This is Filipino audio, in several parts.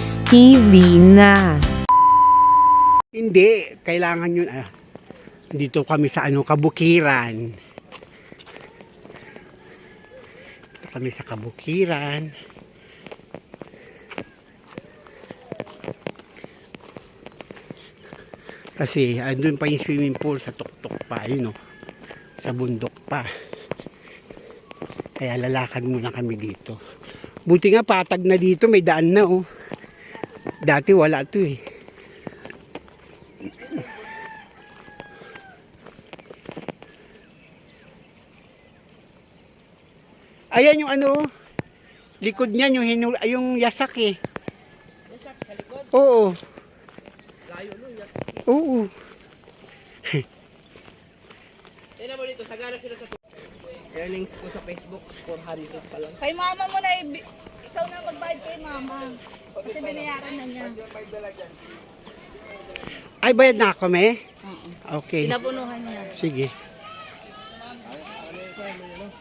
Max TV na. Hindi, kailangan yun. Dito kami sa Kabukiran. Dito kami sa Kabukiran. Kasi andun pa yung swimming pool sa tuktok pa, yun sa bundok pa. Kaya lalakad muna kami dito. Buti nga patag na dito, may daan na Dati wala to Ayan yung likod niyan, yung yasak Yasak sa likod? Oo. Layo nun, yasak. Oo. Tignan mo dito, sagana sila sa earnings ko sa Facebook, 400 pa lang. Kay mama mo na, ikaw na magbayad kay mama. Kasi binayaran na niya. Ay, bayad na ako, me? Okay. Pinabunuhan niya. Sige.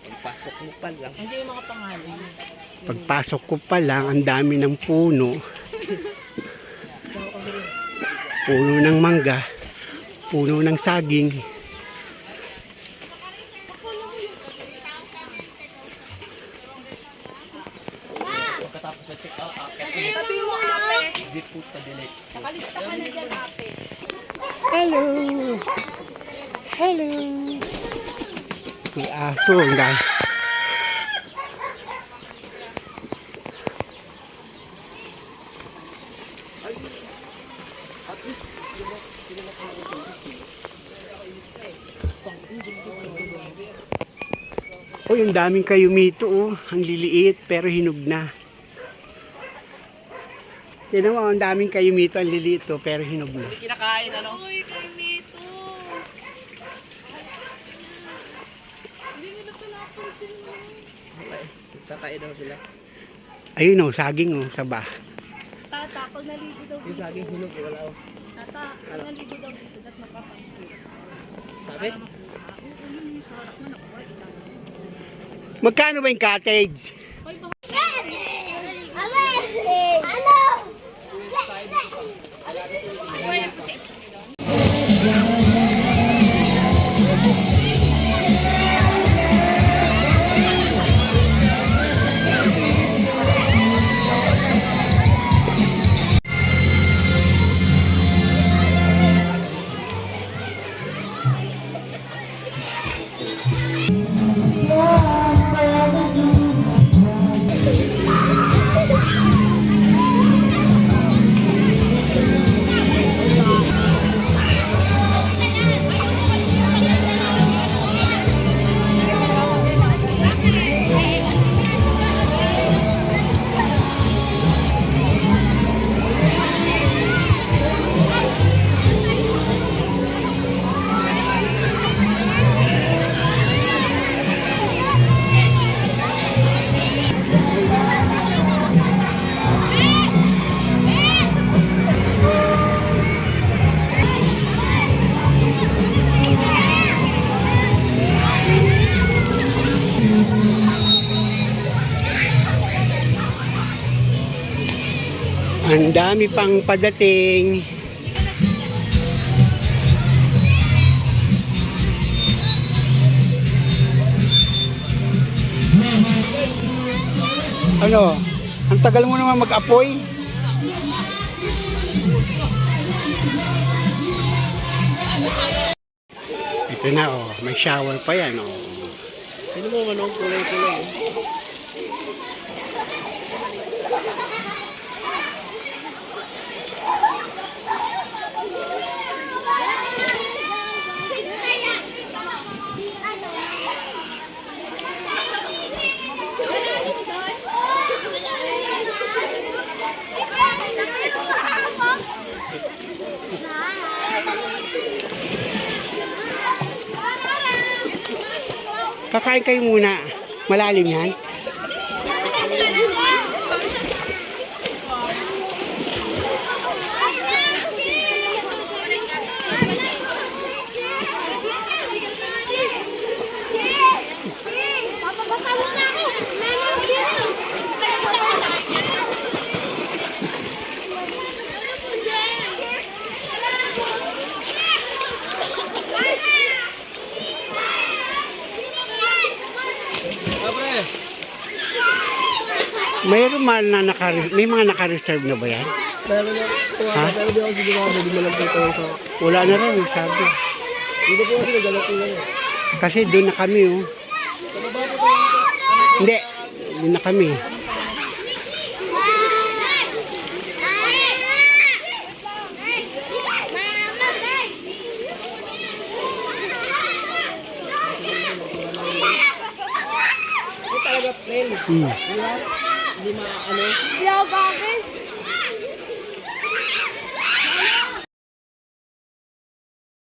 Pagpasok mo pa lang. Hindi yung mga pangalan. Pagpasok ko pa lang, ang dami ng puno. Puno ng mangga. Puno ng saging. Pagkatapos sa check out, Sabi mo, Apes. di puta delete. Nakalista ka na dyan, Apes. Hello! Hello! May aso. Ang daming kayumito Ang liliit pero hinog na. Tignan mo, ang daming kayumito, ang liliit pero hinog na. Hindi kinakain, Uy, kay Mito. Hindi nila ito napansin mo. Tatay daw sila. Ayun saging saba. Tata, pag naligo daw Yung dito. saging hinog, wala Tata, pag naligo daw dito, dapat mapapansin. Sabi? Magkano ba yung cottage? Ang dami pang padating. Ang tagal mo naman mag-apoy. Ito na may shower pa yan Sino mo manong kulay-kulay? Kakain kayo muna. Malalim yan. Mayroon man na may mga naka-reserve na ba yan? Meron na, Ha? pero di ako sigurado, di mo lang dito sa... Wala na rin, sabi. Hindi po kasi nagalat ko lang eh. Kasi doon na kami, oh. Hindi, doon na kami. Ito talaga plain. Hmm. Di ba? Hindi ano. Hello, bakit?